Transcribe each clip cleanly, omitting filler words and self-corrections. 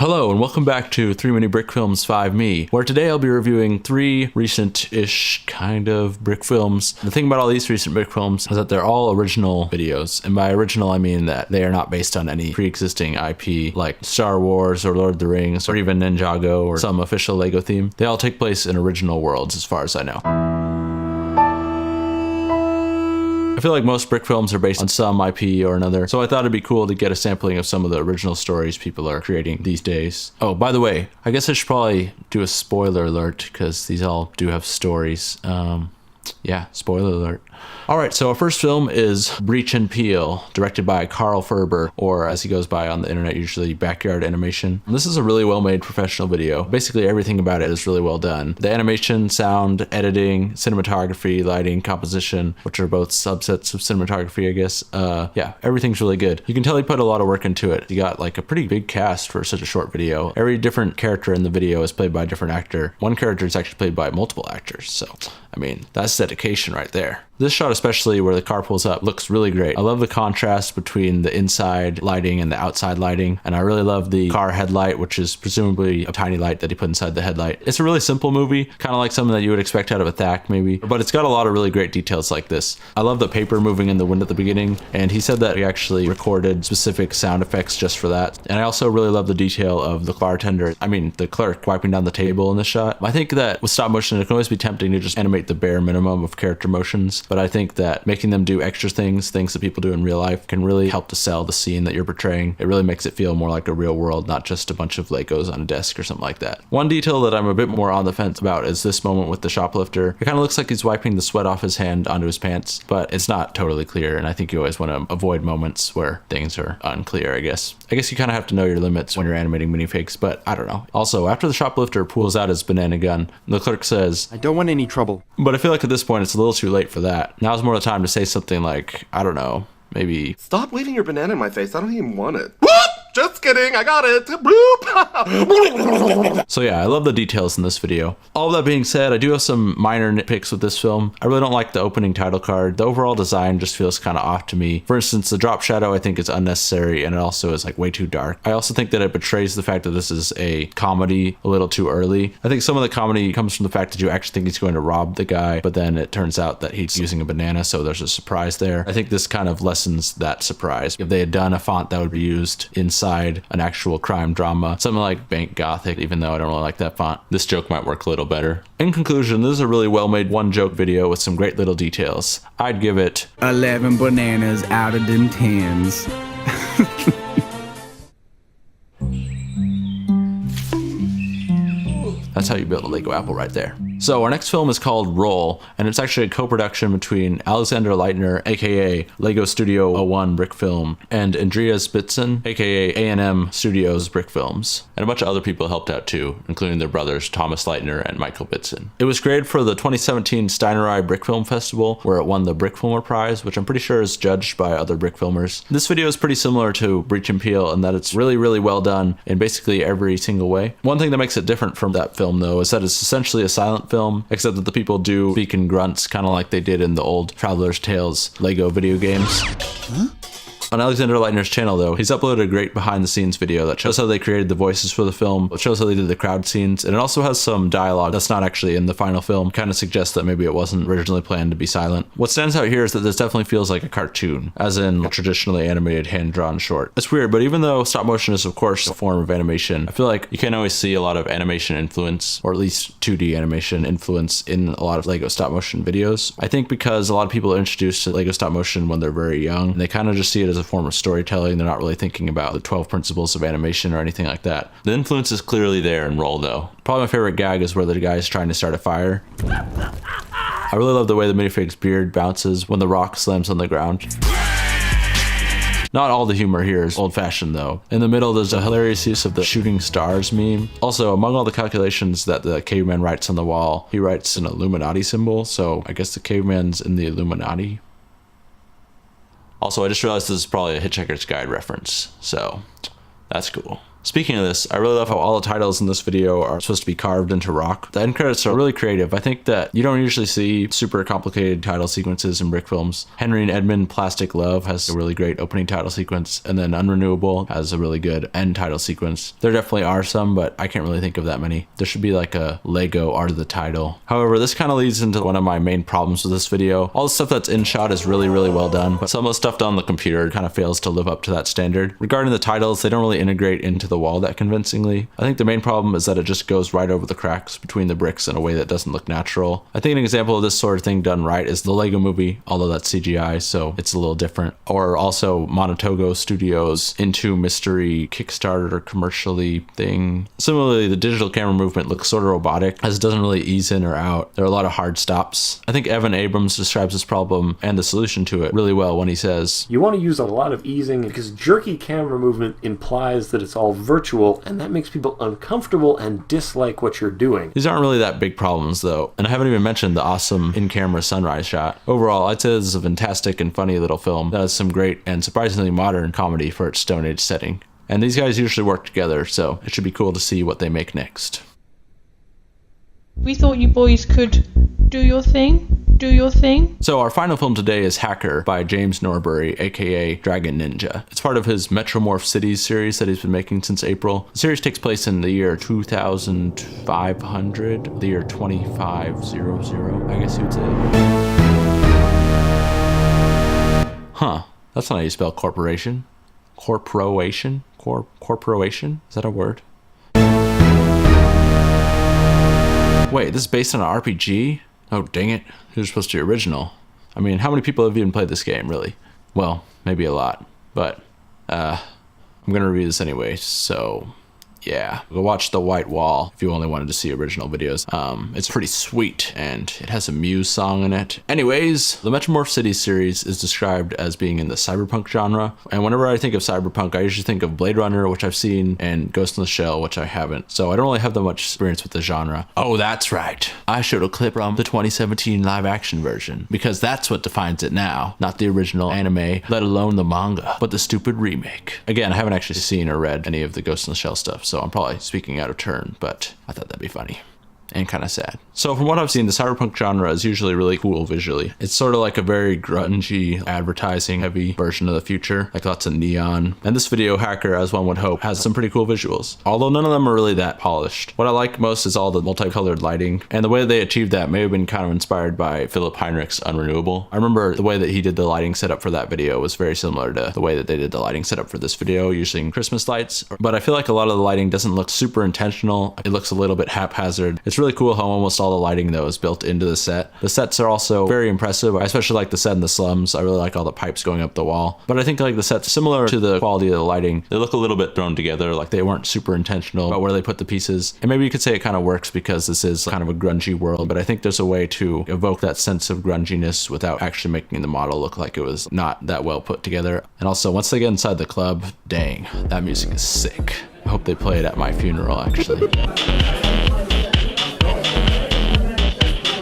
Hello and welcome back to 3 Mini Brickfilms 5 Me, where today I'll be reviewing 3 recent-ish kind of Brickfilms. The thing about all these recent Brickfilms is that they're all original videos, and by original I mean that they are not based on any pre-existing IP like Star Wars or Lord of the Rings or even Ninjago or some official LEGO theme. They all take place in original worlds as far as I know. I feel like most Brickfilms are based on some IP or another, so I thought it'd be cool to get a sampling of some of the original stories people are creating these days. Oh, by the way, I guess I should probably do a spoiler alert, because these all do have stories. Yeah, spoiler alert. Alright, so our first film is Breach and Peel, directed by Ferber, or as he goes by on the internet, usually Backyard Animation. This is a really well-made professional video. Basically everything about it is really well done. The animation, sound, editing, cinematography, lighting, composition, which are both subsets of cinematography, I guess. Yeah, everything's really good. You can tell he put a lot of work into it. He got like a pretty big cast for such a short video. Every different character in the video is played by a different actor. One character is actually played by multiple actors, so I mean, that's dedication right there. This shot especially where the car pulls up looks really great. I love the contrast between the inside lighting and the outside lighting, and I really love the car headlight, which is presumably a tiny light that he put inside the headlight. It's a really simple movie, kind of like something that you would expect out of a Thack maybe, but it's got a lot of really great details like this. I love the paper moving in the wind at the beginning, and he said that he actually recorded specific sound effects just for that. And I also really love the detail of the the clerk wiping down the table in this shot. I think that with stop motion, it can always be tempting to just animate the bare minimum of character motions, but I think that making them do extra things that people do in real life, can really help to sell the scene that you're portraying. It really makes it feel more like a real world, not just a bunch of Legos on a desk or something like that. One detail that I'm a bit more on the fence about is this moment with the shoplifter. It kind of looks like he's wiping the sweat off his hand onto his pants, but it's not totally clear, and I think you always want to avoid moments where things are unclear, I guess. I guess you kind of have to know your limits when you're animating minifigs, but I don't know. Also, after the shoplifter pulls out his banana gun, the clerk says, "I don't want any trouble." But I feel like at this point it's a little too late for that. Now's more the time to say something like, I don't know, maybe, "Stop leaving your banana in my face, I don't even want it." Whoop! Just kidding, I got it! Bloop! So yeah, I love the details in this video. All that being said, I do have some minor nitpicks with this film. I really don't like the opening title card. The overall design just feels kind of off to me. For instance, the drop shadow I think is unnecessary, and it also is like way too dark. I also think that it betrays the fact that this is a comedy a little too early. I think some of the comedy comes from the fact that you actually think he's going to rob the guy, but then it turns out that he's using a banana, so there's a surprise there. I think this kind of lessens that surprise. If they had done a font that would be used inside an actual crime drama, something like Bank Gothic, even though I don't really like that font, this joke might work a little better. In conclusion, this is a really well-made one-joke video with some great little details. I'd give it 11 bananas out of them 10s. That's how you build a Lego apple right there. So our next film is called Roll, and it's actually a co-production between Alexander Leitner, aka Lego Studio 01 Brickfilm, and Andreas Bitzan, aka A&M Studios Brickfilms. And a bunch of other people helped out too, including their brothers Thomas Leitner and Michael Bitzan. It was created for the 2017 Steinerei Brickfilm Festival, where it won the Brickfilmer Prize, which I'm pretty sure is judged by other Brickfilmers. This video is pretty similar to Breach and Peel in that it's really, really well done in basically every single way. One thing that makes it different from that film though is that it's essentially a silent film, except that the people do speak in grunts, kind of like they did in the old Traveler's Tales Lego video games. Huh? On Alexander Leitner's channel though, he's uploaded a great behind the scenes video that shows how they created the voices for the film, it shows how they did the crowd scenes, and it also has some dialogue that's not actually in the final film, kind of suggests that maybe it wasn't originally planned to be silent. What stands out here is that this definitely feels like a cartoon, as in a traditionally animated hand-drawn short. It's weird, but even though stop motion is of course a form of animation, I feel like you can always see a lot of animation influence, or at least 2D animation influence in a lot of Lego stop motion videos. I think because a lot of people are introduced to Lego stop motion when they're very young, and they kind of just see it as a form of storytelling. They're not really thinking about the 12 principles of animation or anything like that. The influence is clearly there in Roll though. Probably my favorite gag is where the guy is trying to start a fire. I really love the way the minifig's beard bounces when the rock slams on the ground. Not all the humor here is old-fashioned though. In the middle there's a hilarious use of the shooting stars meme. Also, among all the calculations that the caveman writes on the wall, he writes an Illuminati symbol, so I guess the caveman's in the Illuminati. Also, I just realized this is probably a Hitchhiker's Guide reference, so that's cool. Speaking of this, I really love how all the titles in this video are supposed to be carved into rock. The end credits are really creative. I think that you don't usually see super complicated title sequences in Brickfilms. Henry and Edmund Plastic Love has a really great opening title sequence, and then Unrenewable has a really good end title sequence. There definitely are some, but I can't really think of that many. There should be like a Lego art of the title. However, this kind of leads into one of my main problems with this video. All the stuff that's in shot is really well done, but some of the stuff done on the computer kind of fails to live up to that standard. Regarding the titles, they don't really integrate into the wall that convincingly. I think the main problem is that it just goes right over the cracks between the bricks in a way that doesn't look natural. I think an example of this sort of thing done right is the Lego Movie, although that's CGI, so it's a little different. Or also Monotogo Studios' Into Mystery Kickstarter commercially thing. Similarly, the digital camera movement looks sort of robotic, as it doesn't really ease in or out. There are a lot of hard stops. I think Evan Abrams describes this problem and the solution to it really well when he says, "You want to use a lot of easing because jerky camera movement implies that it's all virtual, and that makes people uncomfortable and dislike what you're doing." These aren't really that big problems though, and I haven't even mentioned the awesome in-camera sunrise shot. Overall, I'd say this is a fantastic and funny little film that has some great and surprisingly modern comedy for its Stone Age setting. And these guys usually work together, so it should be cool to see what they make next. We thought you boys could do your thing. So our final film today is Hacker by James Norbury, aka DragonNinja. It's part of his Metromorph Cities series that he's been making since April. The series takes place in the year 2500, the year 2500, I guess you'd say. Huh, that's not how you spell corporation. Corporation? Corporation? Is that a word? Wait, this is based on an RPG? Oh, dang it. Who's supposed to be original? I mean, how many people have even played this game, really? Well, maybe a lot, but I'm gonna review this anyway, so yeah. Go watch The White Wall if you only wanted to see original videos. It's pretty sweet, and it has a Muse song in it. Anyways, the Metromorph Cities series is described as being in the cyberpunk genre, and whenever I think of cyberpunk, I usually think of Blade Runner, which I've seen, and Ghost in the Shell, which I haven't, so I don't really have that much experience with the genre. Oh, that's right. I showed a clip from the 2017 live-action version, because that's what defines it now, not the original anime, let alone the manga, but the stupid remake. Again, I haven't actually seen or read any of the Ghost in the Shell stuff, so I'm probably speaking out of turn, but I thought that'd be funny. And kind of sad. So from what I've seen, the cyberpunk genre is usually really cool visually. It's sort of like a very grungy, advertising heavy version of the future, like lots of neon. And this video, Hacker, as one would hope, has some pretty cool visuals, although none of them are really that polished. What I like most is all the multicolored lighting, and the way that they achieved that may have been kind of inspired by Philip Heinrich's Unrenewable. I remember the way that he did the lighting setup for that video was very similar to the way that they did the lighting setup for this video, using Christmas lights, but I feel like a lot of the lighting doesn't look super intentional. It looks a little bit haphazard. It's really cool how almost all the lighting though is built into the set. The sets are also very impressive. I especially like the set in the slums. I really like all the pipes going up the wall. But I think like the sets, similar to the quality of the lighting, they look a little bit thrown together, like they weren't super intentional about where they put the pieces. And maybe you could say it kind of works because this is kind of a grungy world, but I think there's a way to evoke that sense of grunginess without actually making the model look like it was not that well put together. And also once they get inside the club, dang, that music is sick. I hope they play it at my funeral actually.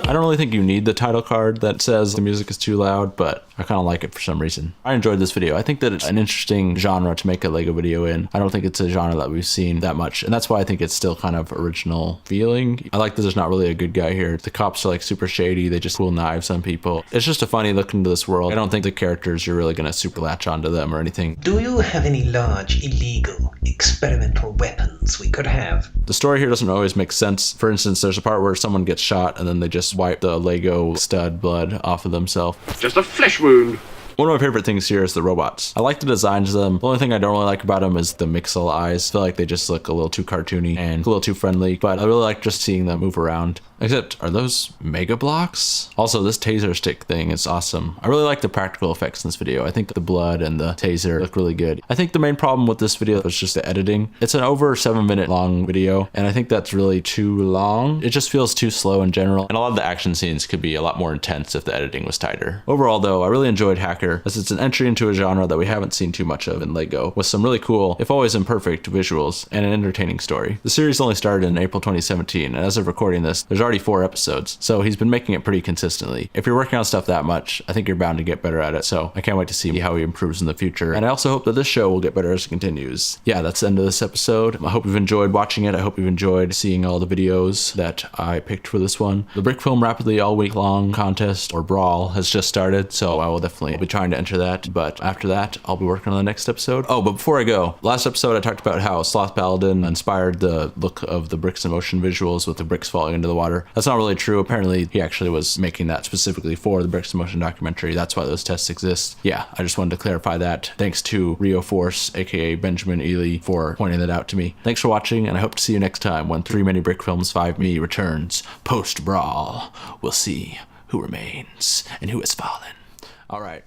I don't really think you need the title card that says the music is too loud, but I kind of like it for some reason. I enjoyed this video. I think that it's an interesting genre to make a Lego video in. I don't think it's a genre that we've seen that much, and that's why I think it's still kind of original feeling. I like that there's not really a good guy here. The cops are like super shady. They just pull knives on people. It's just a funny look into this world. I don't think the characters, you're really gonna super latch onto them or anything. Do you have any large, illegal, experimental weapons we could have? The story here doesn't always make sense. For instance, there's a part where someone gets shot and then they just wipe the Lego stud blood off of themselves. Just a flesh wound. One of my favorite things here is the robots. I like the designs of them. The only thing I don't really like about them is the Mixel eyes. I feel like they just look a little too cartoony and a little too friendly, but I really like just seeing them move around. Except, are those Mega Blocks? Also, this taser stick thing is awesome. I really like the practical effects in this video. I think the blood and the taser look really good. I think the main problem with this video is just the editing. It's an over 7-minute long video, and I think that's really too long. It just feels too slow in general, and a lot of the action scenes could be a lot more intense if the editing was tighter. Overall though, I really enjoyed Hacker. backer, as it's an entry into a genre that we haven't seen too much of in LEGO, with some really cool, if always imperfect, visuals and an entertaining story. The series only started in April 2017, and as of recording this, there's already 4 episodes, so he's been making it pretty consistently. If you're working on stuff that much, I think you're bound to get better at it, so I can't wait to see how he improves in the future, and I also hope that this show will get better as it continues. Yeah, that's the end of this episode. I hope you've enjoyed watching it. I hope you've enjoyed seeing all the videos that I picked for this one. The Brickfilme Rapidly All Week Long contest, or brawl, has just started, so I will definitely be trying to enter that, but after that, I'll be working on the next episode. Oh, but before I go, last episode I talked about how Sloth Paladin inspired the look of the bricks in motion visuals with the bricks falling into the water. That's not really true. Apparently, he actually was making that specifically for the bricks in motion documentary. That's why those tests exist. Yeah, I just wanted to clarify that. Thanks to Rio Force, aka Benjamin Ely, for pointing that out to me. Thanks for watching, and I hope to see you next time when 3 Many Brickfilms 5Me returns post-brawl. We'll see who remains and who has fallen. All right.